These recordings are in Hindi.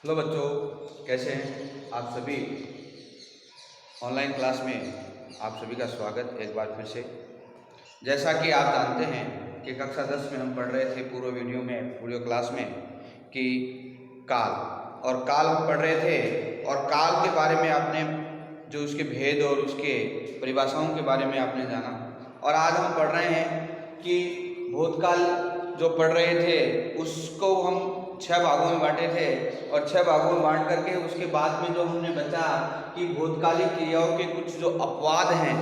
हेलो बच्चों, कैसे हैं आप सभी। ऑनलाइन क्लास में आप सभी का स्वागत एक बार फिर से। जैसा कि आप जानते हैं कि कक्षा 10 में हम पढ़ रहे थे पूर्व वीडियो क्लास में कि काल हम पढ़ रहे थे और काल के बारे में आपने जो उसके भेद और उसके परिभाषाओं के बारे में आपने जाना। और आज हम पढ़ रहे हैं कि भूतकाल जो पढ़ रहे थे उसको हम 6 भागों में बांटे थे और 6 भागों में बांट करके उसके बाद में जो हमने बचा कि भूतकालिक क्रियाओं के कुछ जो अपवाद हैं,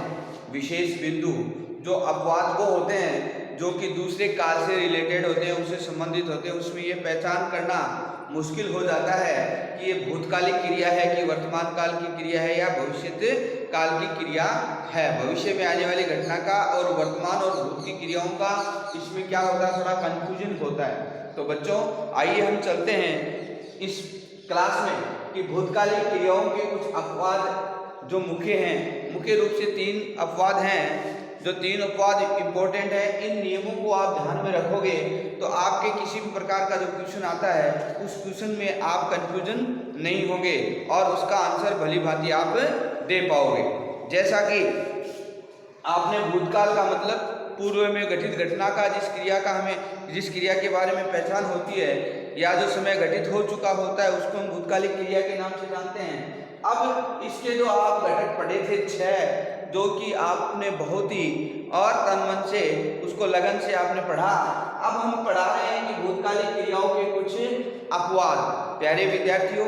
विशेष बिंदु जो अपवाद वो होते हैं जो कि दूसरे काल से रिलेटेड होते हैं, उससे संबंधित होते हैं, उसमें ये पहचान करना मुश्किल हो जाता है कि ये भूतकालिक क्रिया है कि वर्तमान काल की क्रिया है या भविष्य काल की क्रिया है। भविष्य में आने वाली घटना का और वर्तमान और भूत की क्रियाओं का इसमें क्या होता है, थोड़ा कंफ्यूजन होता है। तो बच्चों आइए हम चलते हैं इस क्लास में कि भूतकालिक क्रियाओं के कुछ अपवाद जो मुख्य रूप से 3 अपवाद हैं। जो 3 अपवाद इंपॉर्टेंट है, इन नियमों को आप ध्यान में रखोगे तो आपके किसी भी प्रकार का जो क्वेश्चन आता है उस क्वेश्चन में आप कंफ्यूजन नहीं होंगे और उसका आंसर भली भांति आप दे पाओगे। जैसा कि आपने भूतकाल का मतलब पूर्व में घटित घटना का जिस क्रिया के बारे में पहचान होती है या जो समय घटित हो चुका होता है उसको हम भूतकालिक क्रिया के नाम से जानते हैं। अब इसके जो आप घटक पढ़े थे 6, जो कि आपने बहुत ही और तन मन से उसको लगन से आपने पढ़ा। अब हम पढ़ा रहे हैं कि भूतकालिक क्रियाओं के कुछ अपवाद। प्यारे विद्यार्थियों,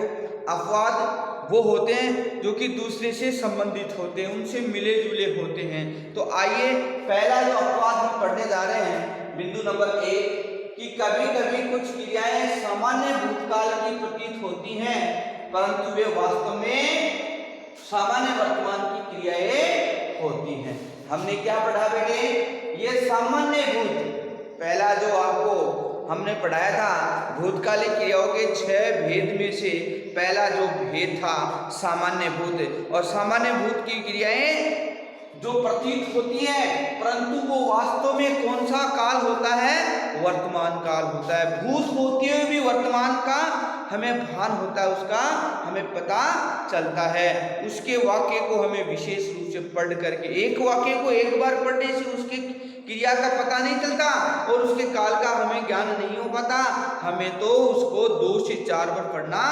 अपवाद वो होते हैं जो कि दूसरे से संबंधित होते हैं, उनसे मिले जुले होते हैं। तो आइए पहला जो अपवाद हम पढ़ने जा रहे हैं, बिंदु नंबर 1 कि कभी कभी कुछ क्रियाएं सामान्य भूतकाल की प्रतीत होती हैं परंतु वे वास्तव में सामान्य वर्तमान की क्रियाएं होती हैं। हमने क्या पढ़ा बेटे, ये सामान्य भूत, पहला जो आपको हमने पढ़ाया था भूतकालिक क्रियाओं के 6 भेद में से पहला जो भेद था सामान्य भूत। और सामान्य भूत की क्रियाएं जो प्रतीत होती है परंतु वो वास्तव में कौन सा काल होता है, वर्तमान काल होता है। भूत होते हुए भी वर्तमान का हमें भान होता है, उसका हमें पता चलता है। उसके वाक्य को हमें विशेष रूप से पढ़ करके, एक वाक्य को एक बार पढ़ने से उसके क्रिया का पता नहीं चलता और उसके काल का हमें ज्ञान नहीं हो पाता। हमें तो उसको 2 से 4 बार पढ़ना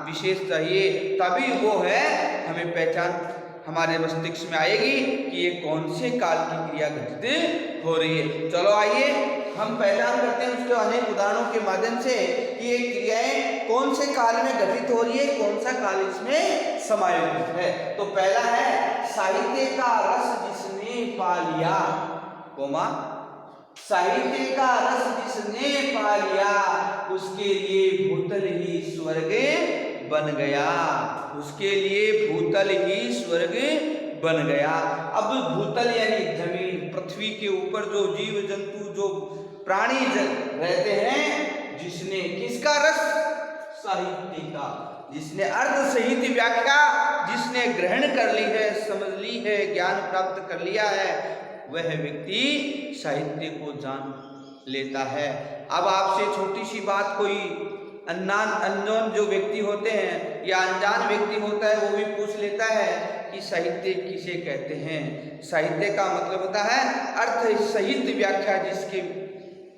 विशेष चाहिए, तभी वो है हमें पहचान हमारे मस्तिष्क में आएगी कि ये कौन से काल की क्रिया घटित हो रही है। चलो आइए हम पहचान करते हैं उसके अनेक उदाहरणों के माध्यम से कि ये क्रियाएं कौन से काल में घटित हो रही है, कौन सा काल इसमें समायोजित है। तो पहला है साहित्य का रस जिसने पा लिया, साहित्य का रस जिसने पा लिया उसके लिए भूतल ही स्वर्ग बन गया, उसके लिए भूतल ही स्वर्ग बन गया। अब भूतल यानी जमीन, पृथ्वी के ऊपर जो जीव जंतु जो प्राणी रहते हैं, जिसने किसका रस, साहित्य का, जिसने अर्ध सहित व्याख्या जिसने ग्रहण कर ली है, समझ ली है, ज्ञान प्राप्त कर लिया है, वह व्यक्ति साहित्य को जान लेता है। अब आपसे छोटी सी बात, कोई अनजान जो व्यक्ति होते हैं या अनजान व्यक्ति होता है वो भी पूछ लेता है कि साहित्य किसे कहते हैं। साहित्य का मतलब होता है अर्थ सहित व्याख्या, जिसके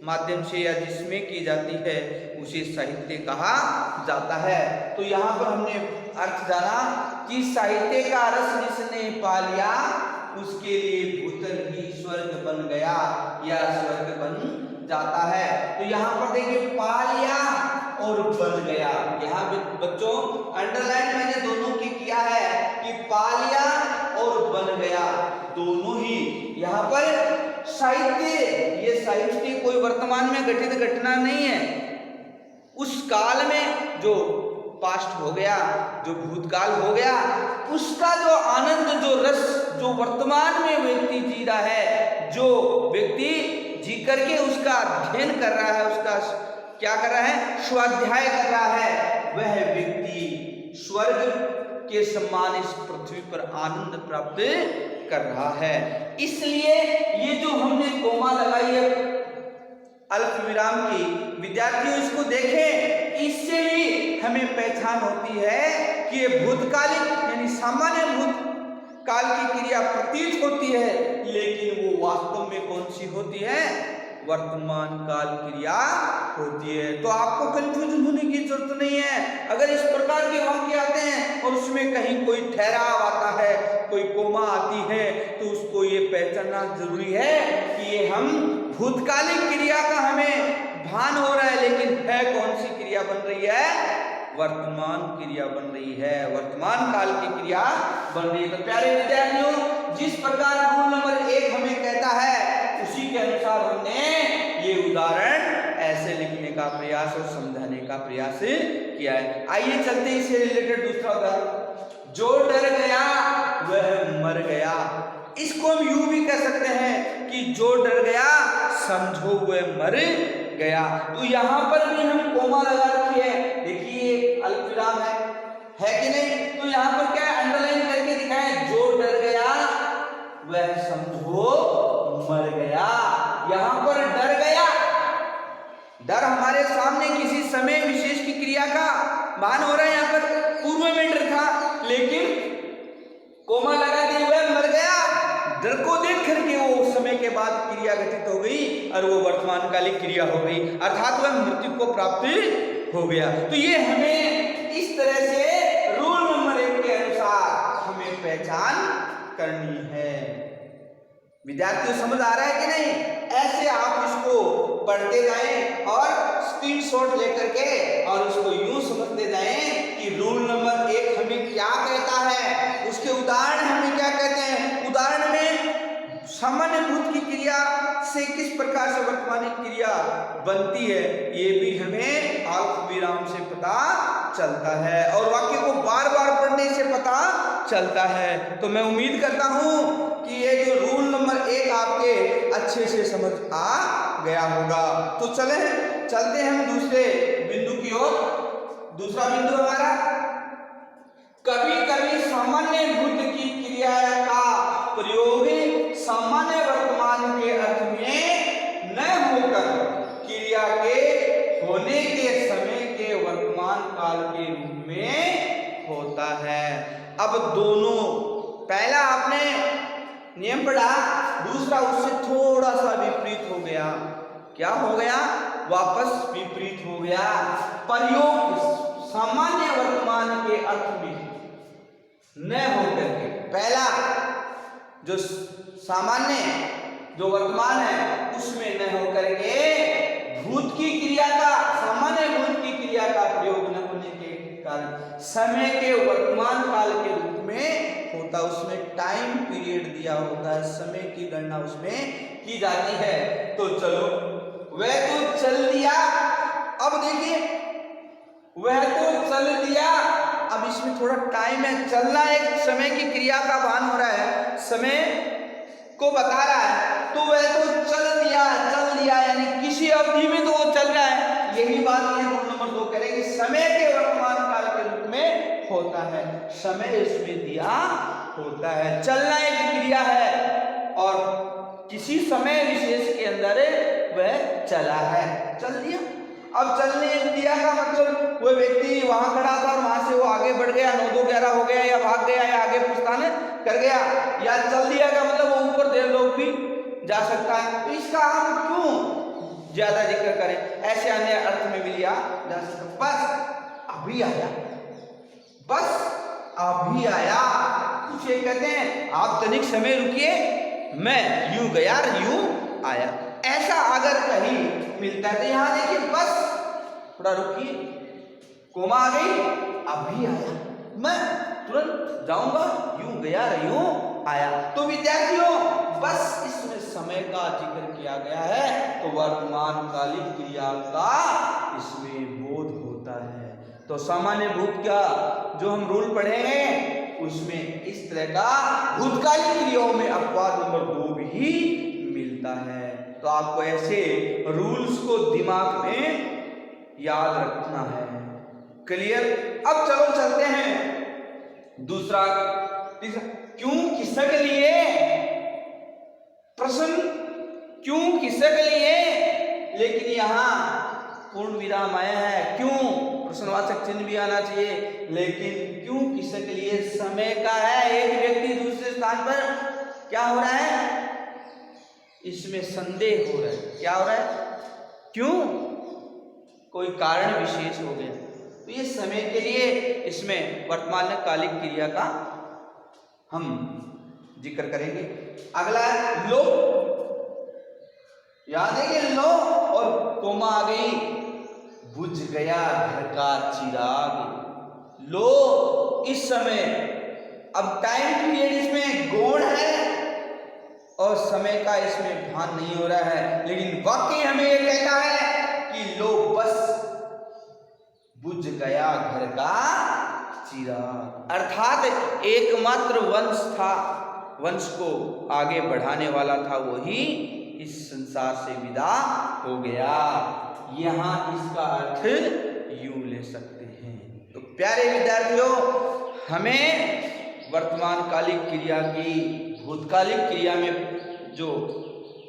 माध्यम से या जिसमें की जाती है उसे साहित्य कहा जाता है। तो यहाँ पर हमने अर्थ जाना कि साहित्य का रस जिसने पा लिया उसके लिए भूतल ही स्वर्ग बन गया या स्वर्ग बन जाता है। तो यहाँ पर देखिए पा लिया और बन गया। यहाँ बच्चों अंडरलाइन मैंने दोनों की किया है कि पा लिया और बन गया, दोनों ही। यहाँ पर साहित्य, ये साहित्य कोई वर्तमान में घटित घटना नहीं है, उस काल में जो पास्ट हो गया, जो भूतकाल हो गया, उसका जो आनंद, जो रस, जो वर्तमान में व्यक्ति जी रहा है, जो व्यक्ति जी करके उसका अध्ययन कर रहा है, उसका क्या कर रहा है, स्वाध्याय कर रहा है, वह व्यक्ति स्वर्ग के समान इस पृथ्वी पर आनंद प्राप्त कर रहा है। इसलिए ये जो हमने कोमा लगाई है अल्प विराम की, विद्यार्थियों इसको देखें, इससे भी हमें पहचान होती है कि ये भूतकालिक यानी सामान्य भूतकाल की क्रिया प्रतीत होती है, लेकिन वो वास्तव में कौन सी होती है? वर्तमान काल क्रिया होती है। तो आपको कंफ्यूजन होने की जरूरत नहीं है। अगर इस प्रकार के वाक्य आते हैं और उसमें कहीं कोई ठहराव आता है, कोई कोमा आती है, तो उसको ये पहचानना जरूरी है कि ये हम भूतकालिक क्रिया का हमें भान हो रहा है, लेकिन है कौन सी क्रिया बन रही है? वर्तमान क्रिया बन रही है, वर्तमान काल की क्रिया बन रही है। तो प्यारे विद्यार्थियों, जिस प्रकार रूल नंबर 1 हमें कहता है, उसी के अनुसार हमने ये उदाहरण ऐसे लिखने का प्रयास और समझाने का प्रयास किया है। आइए चलते हैं इससे रिलेटेड दूसरा उदाहरण। जो डर गया वह मर गया। इसको हम यूं भी कह सकते हैं कि जो डर गया समझो वह मर गया। तो यहां पर भी हम कोमा लगा रखी है, देखिए अल्पविराम है कि नहीं? तो यहां पर क्या अंडरलाइन करके दिखाएं, जो डर गया वह समझो मर गया। यहां पर डर गया, डर हमारे सामने किसी समय विशेष की क्रिया का भान हो रहा है, यहां पर पूर्व में डर था, लेकिन कोमा लगा दिया वह मर गया। डर को देख करके वो समय के बाद क्रिया घटित हो गई और वो वर्तमानकालिक क्रिया हो गई, अर्थात वह मृत्यु को प्राप्त हो गया। तो ये हमें इस तरह से रूल नंबर 1 के अनुसार हमें पहचान करनी है। विद्यार्थियों समझ आ रहा है कि नहीं? ऐसे आप इसको पढ़ते जाएं और स्क्रीनशॉट लेकर के और उसको यूं समझते जाएं कि रूल नंबर 1 हमें क्या कहता है, उसके उदाहरण हमें क्या कहते हैं। उदाहरण में सामान्य भूत की क्रिया से किस प्रकार से वर्तमान क्रिया बनती है, ये भी हमें अल्पविराम से पता चलता है और वाक्य को बार बार पढ़ने से पता चलता है। तो मैं उम्मीद करता हूं कि ये जो रूल नंबर 1 आपके अच्छे से समझ आ गया होगा। तो चलते हैं हम दूसरे बिंदु की ओर। दूसरा बिंदु हमारा, कभी कभी सामान्य भूत की क्रिया का प्रयोग सामान्य वर्तमान के अर्थ में न होकर क्रिया के होने के समय के वर्तमान काल के रूप में होता है। अब दोनों, पहला आपने नियम पढ़ा, दूसरा उससे थोड़ा सा विपरीत हो गया। क्या हो गया? वापस विपरीत हो गया। प्रयोग सामान्य वर्तमान के अर्थ में न होकर के, पहला जो सामान्य जो वर्तमान है उसमें न होकर के भूत की क्रिया का, सामान्य भूत की क्रिया का प्रयोग न होने के कारण समय के वर्तमान काल के रूप में होता, उसमें टाइम पीरियड दिया होता है, समय की गणना उसमें की जाती है। तो चलो, वह तो चल दिया, अब देखिए वह तो चल दिया, अब इसमें थोड़ा टाइम है, चलना एक समय की क्रिया का भान हो रहा है, समय को बता रहा है। तो वह तो चल दिया यानी किसी अवधि में तो वो चल रहा है। यही बात ये रूल नंबर 2 करेंगे, समय के वर्तमान काल के रूप में होता है, समय इसमें दिया होता है। चलना एक क्रिया है और किसी समय विशेष के अंदर वह चला है, चल दिया। अब चलने दिया का मतलब वो व्यक्ति वहां खड़ा था और वहां से वो आगे बढ़ गया, 9 2 11 हो गया, या भाग गया, या आगे प्रस्थान कर गया, या चल दिया का मतलब वो ऊपर देर लोग भी जा सकता है। तो इसका हम क्यों ज्यादा जिक्र करें, ऐसे अन्य अर्थ में भी लिया जा सकता। बस अभी आया, बस अभी आया, उसे कहते हैं आप तनिक समय रुकिए, मैं यूं गया यूं आया। ऐसा अगर कहीं मिलता है तो यहां देखिए, बस थोड़ा रुकिए, कोमा आ गई, अभी आया, मैं तुरंत जाऊंगा, यूं गया यूं आया। तो विद्यार्थियों, बस इसमें समय का जिक्र किया गया है, तो वर्तमान कालिक क्रिया का इसमें बोध होता है। तो सामान्य भूत का जो हम रूल पढ़े हैं उसमें इस तरह का भूतकालिक क्रियाओं में अपवाद नंबर 2 भी मिलता है। तो आपको ऐसे रूल्स को दिमाग में याद रखना है। क्लियर? अब चलो चलते हैं दूसरा, तीसरा, क्यों किसक लिए, प्रश्न क्यों किसक लिए, लेकिन यहां पूर्ण विराम आया है, क्यों प्रश्नवाचक चिन्ह भी आना चाहिए, लेकिन क्यों किसके लिए? समय का है। एक व्यक्ति दूसरे स्थान पर क्या हो रहा है? इसमें संदेह हो रहा है। क्या हो रहा है? क्यों? कोई कारण विशेष हो गया, तो ये समय के लिए इसमें वर्तमान कालिक क्रिया का हम जिक्र करेंगे। अगला लो, याद है कि लो और कोमा आ गई, बुझ गया घर का चिराग। लो इस समय, अब टाइम पीरियड इसमें गौण है और समय का इसमें भान नहीं हो रहा है, लेकिन वाक्य हमें यह कहता है कि लो बस बुझ गया घर का चिराग। अर्थात एकमात्र वंश था, वंश को आगे बढ़ाने वाला था, वही इस संसार से विदा हो गया। यहां इसका अर्थ यूं ले सकते हैं। तो प्यारे विद्यार्थियों, हमें वर्तमान कालिक क्रिया की भूतकालिक क्रिया में जो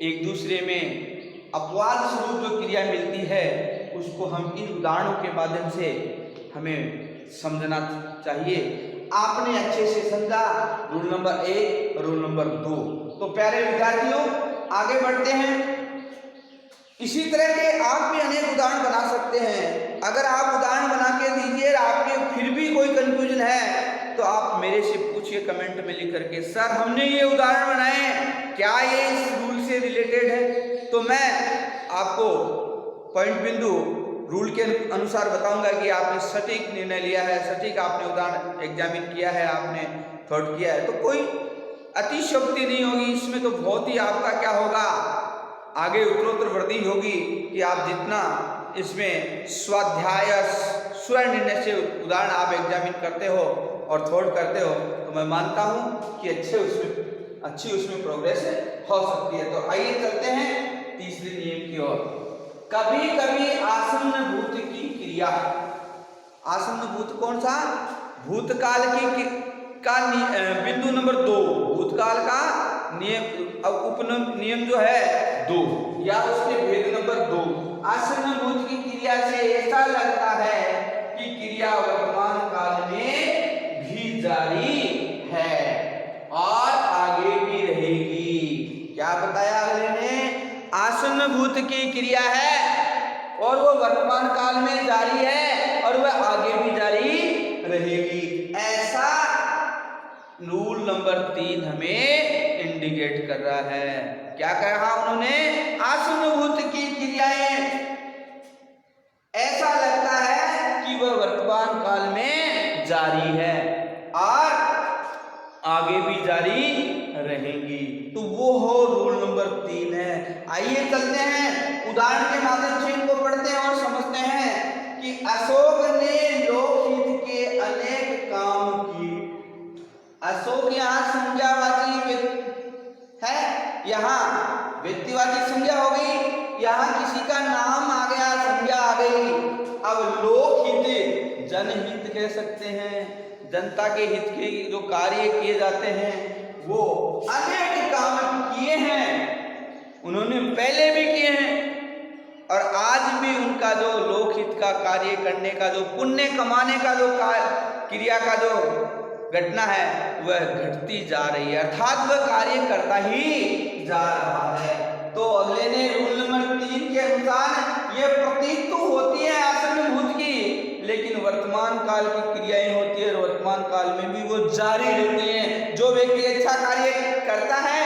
एक दूसरे में अपवाद स्वरूप जो क्रिया मिलती है, उसको हम इन उदाहरणों के माध्यम से हमें समझना चाहिए। आपने अच्छे से समझा रूल नंबर 1 और रूल नंबर 2। तो प्यारे विद्यार्थियों, आगे बढ़ते हैं। इसी तरह के आप भी अनेक उदाहरण बना सकते हैं। अगर आप उदाहरण बना के दीजिए, आपके फिर भी कोई कंफ्यूजन है, तो आप मेरे से पूछिए कमेंट में लिख करके, सर हमने ये उदाहरण बनाए, क्या ये इस रूल से रिलेटेड है? तो मैं आपको पॉइंट बिंदु रूल के अनुसार बताऊंगा कि आपने सटीक निर्णय लिया है, सटीक आपने उदाहरण एग्जामिन किया है, आपने थॉट किया है। तो कोई अतिशयोक्ति नहीं होगी इसमें, तो बहुत ही आपका क्या होगा, आगे उत्तरोत्तर वृद्धि होगी कि आप जितना इसमें स्वाध्याय स्वयं निर्णय से उदाहरण आप एग्जामिन करते हो और थॉट करते हो, तो मैं मानता हूं कि अच्छी उसमें प्रोग्रेस हो सकती है। तो आइए चलते हैं तीसरे नियम की ओर। कभी कभी आसन्न भूत की क्रिया, आसन्न भूत कौन सा? भूतकाल की का बिंदु नंबर 2, भूतकाल का नियम, अब नियम जो है 2 या उसके भेद नंबर 2। आसन्न भूत की क्रिया से ऐसा लगता है कि क्रिया वर्तमान काल में भी जारी है और आगे भी रहेगी। क्या बताया अगले ने? आसन्न भूत की क्रिया है और वो वर्तमान काल में जारी है और वह आगे भी जारी रहेगी। ऐसा रूल नंबर 3 हमें इंडिकेट कर रहा है। क्या कहा उन्होंने? आसन्न भूत की क्रियाएं ऐसा लगता है कि वह वर्तमान काल में जारी है और आगे भी जारी रहेंगी। तो वो हो रूल नंबर 3 है। आइए चलते हैं उदाहरण के माध्यम से इनको पढ़ते हैं और समझते हैं कि अशोक ने लोकहित के अनेक काम किए। अशोक यहाँ संज्ञावाची है, यहाँ व्यक्तिवाची संज्ञा हो गई, यहाँ किसी का नाम आ गया, संज्ञा आ गई। अब लोकहित जनहित कह सकते हैं, जनता के हित के जो कार्य किए जाते हैं वो अनेक काम किए हैं, उन्होंने पहले भी किए हैं और आज भी उनका जो लोकहित का कार्य करने का, जो पुण्य कमाने का जो क्रिया का जो घटना है वह घटती जा रही है, अर्थात वह कार्य करता ही जा रहा है। तो अगले ने रूल नंबर 3 के अनुसार ये प्रतीत तो होती है आसन्न भूत की, लेकिन वर्तमान काल की क्रियाएं होती है और वर्तमान काल में भी वो जारी रहती हैं। जो व्यक्ति अच्छा कार्य करता है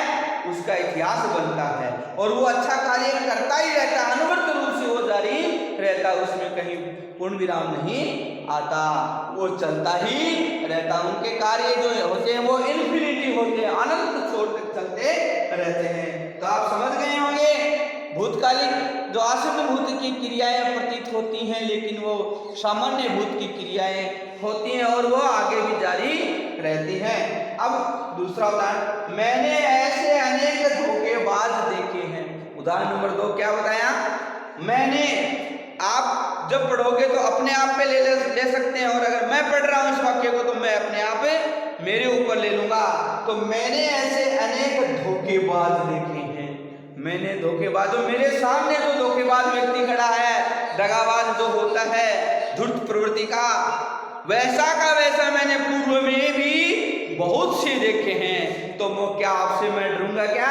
उसका इतिहास बनता है और वो अच्छा कार्य करता ही रहता है, अनवरत रूप से वो जारी रहता, उसमें कहीं पूर्ण विराम नहीं आता, वो चलता ही रहता। उनके कार्य जो होते हैं वो इन्फिनिटी होते हैं, अनंत छोर तक चलते रहते हैं। तो आप समझ गए होंगे भूतकालिक जो आसन्न भूत की क्रियाएं प्रतीत होती हैं, लेकिन वो सामान्य भूत की क्रियाएं होती हैं और वो आगे भी जारी रहती हैं। अब दूसरा उदाहरण, मैंने ऐसे अनेक धोखेबाज देखे हैं। उदाहरण नंबर 2 क्या बताया? मैंने, आप जब पढ़ोगे तो अपने आप पे ले सकते हैं, और अगर मैं पढ़ रहा हूं इस वाक्य को तो मैं अपने आप मेरे ऊपर ले लूंगा। तो मैंने ऐसे अनेक धोखेबाज देखे हैं। मैंने धोखेबाज, मेरे सामने जो धोखेबाज व्यक्ति खड़ा है, दगाबाज जो होता है, धूर्त प्रवृत्ति का, वैसा का वैसा मैंने पूर्व में भी बहुत से देखे हैं, तो वो क्या आपसे मैं डरूंगा क्या?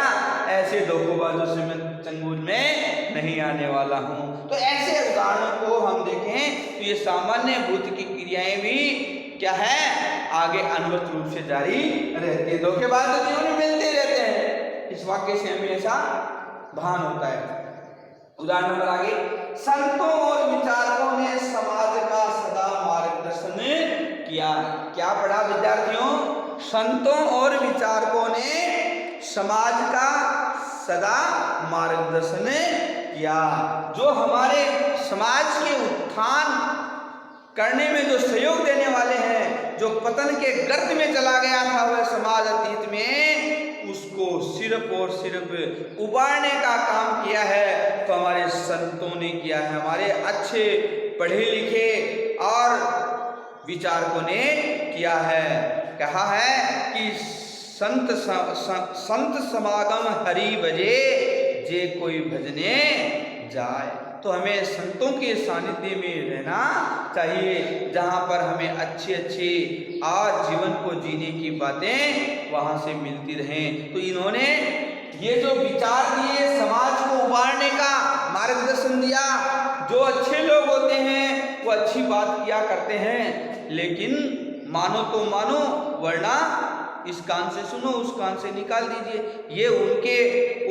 ऐसे धोखेबाजों से मैं चंगुल में नहीं आने वाला हूँ। तो ऐसे उदाहरणों को हम देखें तो ये सामान्य भूत की क्रियाएं भी क्या है, आगे अनवरत रूप से जारी रहती है। धोखेबाज तो जीवन में मिलते रहते हैं, इस वाक्य से हमें ऐसा भान होता है। उदाहरण नंबर आगे, संतों और विचारकों ने समाज का सदा मार्गदर्शन किया। क्या पढ़ा विद्यार्थियों? संतों और विचारकों ने समाज का सदा मार्गदर्शन किया। जो हमारे समाज के उत्थान करने में जो सहयोग देने वाले हैं, जो पतन के गर्त में चला गया था वह समाज अतीत में, उसको सिर्फ और सिर्फ उबारने का काम किया है तो हमारे संतों ने किया है। हमारे अच्छे पढ़े लिखे और विचारकों ने किया है। कहा है कि संत समागम हरि भजे, जे कोई भजने जाए। तो हमें संतों के सानिध्य में रहना चाहिए, जहाँ पर हमें अच्छी अच्छी और जीवन को जीने की बातें वहाँ से मिलती रहें। तो इन्होंने ये जो विचार दिए, समाज को उबारने का मार्गदर्शन दिया। जो अच्छे लोग होते हैं वो अच्छी बात किया करते हैं, लेकिन मानो तो मानो, वरना इस कान से सुनो उस कान से निकाल दीजिए। ये उनके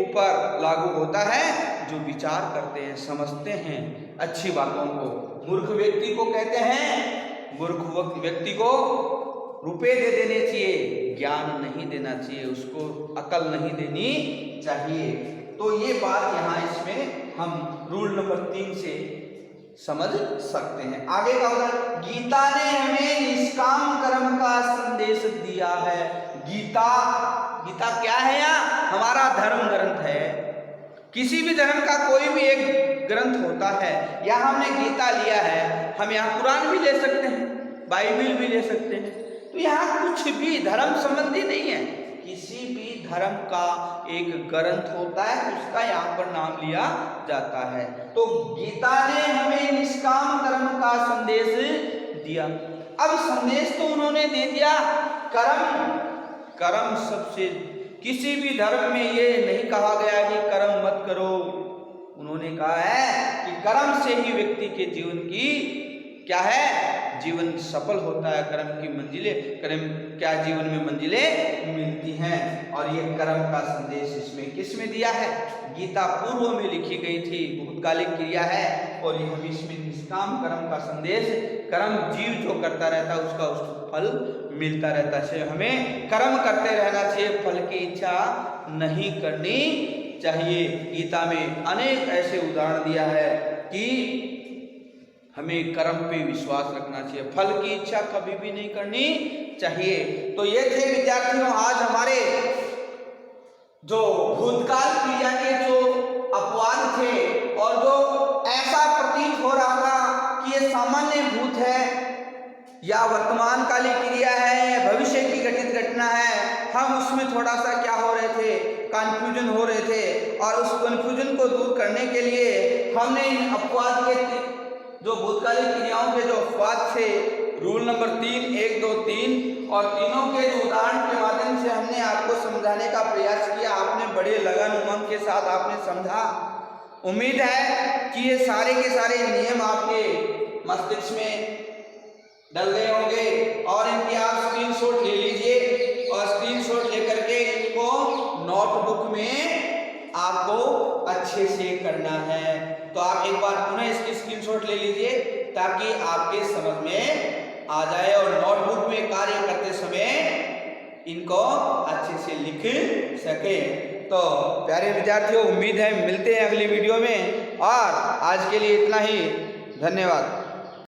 ऊपर लागू होता है जो विचार करते हैं, समझते हैं अच्छी बातों को। मूर्ख व्यक्ति को कहते हैं, मूर्ख व्यक्ति को रुपए दे देने चाहिए, ज्ञान नहीं देना चाहिए, उसको अकल नहीं देनी चाहिए। तो ये बात यहाँ इसमें हम रूल नंबर 3 से समझ सकते हैं। आगे का उदाहरण, गीता ने हमें निष्काम कर्म का संदेश दिया है। गीता क्या है? यहाँ हमारा धर्म ग्रंथ है। किसी भी धर्म का कोई भी एक ग्रंथ होता है, या हमने गीता लिया है, हम यहाँ कुरान भी ले सकते हैं, बाइबिल भी ले सकते हैं। तो यहाँ कुछ भी धर्म संबंधी नहीं है, किसी भी धर्म का एक ग्रंथ होता है, उसका यहाँ पर नाम लिया जाता है। तो गीता ने हमें निष्काम कर्म का संदेश दिया। अब संदेश तो उन्होंने दे दिया, कर्म सबसे, किसी भी धर्म में ये नहीं कहा गया कि कर्म मत करो। उन्होंने कहा है कि कर्म से ही व्यक्ति के जीवन की क्या है, जीवन सफल होता है। कर्म की मंजिलें, कर्म क्या जीवन में मंजिलें मिलती हैं। और ये कर्म का संदेश इसमें किसमें दिया है? गीता पूर्व में लिखी गई थी, भूतकालिक क्रिया है, और ये हम इसमें निष्काम कर्म का संदेश, कर्म जीव जो करता रहता है उसको फल मिलता रहता है। हमें कर्म करते रहना चाहिए, फल की इच्छा नहीं करनी चाहिए। गीता में अनेक ऐसे उदाहरण दिया है कि हमें कर्म पे विश्वास रखना चाहिए, फल की इच्छा कभी भी नहीं करनी चाहिए। तो ये थे विद्यार्थियों आज हमारे जो भूतकाल क्रिया के जो अपवाद थे, और जो ऐसा प्रतीत हो रहा था कि ये सामान्य भूत है या वर्तमान कालिक क्रिया है, भविष्य की घटित घटना है, हम उसमें थोड़ा सा क्या हो रहे थे, कंफ्यूजन हो रहे थे। और उस कंफ्यूजन को दूर करने के लिए हमने इन अपवाद के जो भूतकालिक क्रियाओं के जो अपवाद थे, रूल नंबर 3, 1, 2, 3 और तीनों के जो उदाहरण के माध्यम से हमने आपको समझाने का प्रयास किया। आपने बड़े लगन उमंग के साथ आपने समझा। उम्मीद है कि ये सारे के सारे नियम आपके मस्तिष्क में डल गए होंगे, और इनकी आप स्क्रीनशॉट ले लीजिए, और स्क्रीनशॉट लेकर के इनको नोटबुक में आपको अच्छे से करना है। तो आप एक बार पुनः इसकी स्क्रीनशॉट ले लीजिए ताकि आपके समझ में आ जाए, और नोटबुक में कार्य करते समय इनको अच्छे से लिख सके। तो प्यारे विद्यार्थियों, उम्मीद है मिलते हैं अगली वीडियो में, और आज के लिए इतना ही। धन्यवाद।